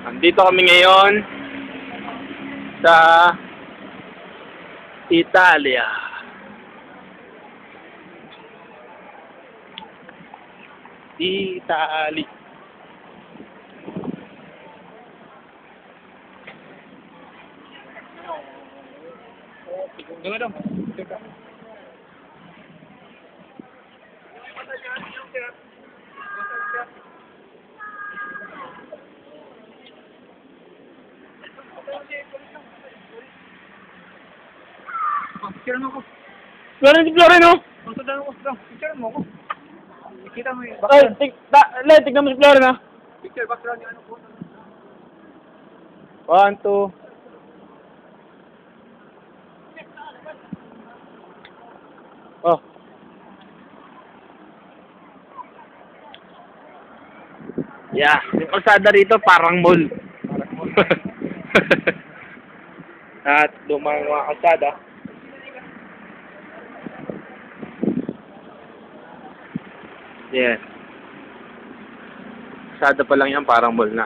Andito kami ngayon sa Italia. Italy. Tunggu dong. Picture mo ko. Flore no? Punta daw ako. Picture mo ko. Kita mo yung background. Ay, tignan mo si Flore na. Picture background yung ano po. 1, 2. Oh. Yeah, yung kalsada rito parang mall. At lumang mga kalsada. Yeah. Kalsada pa lang yan, parang mall na.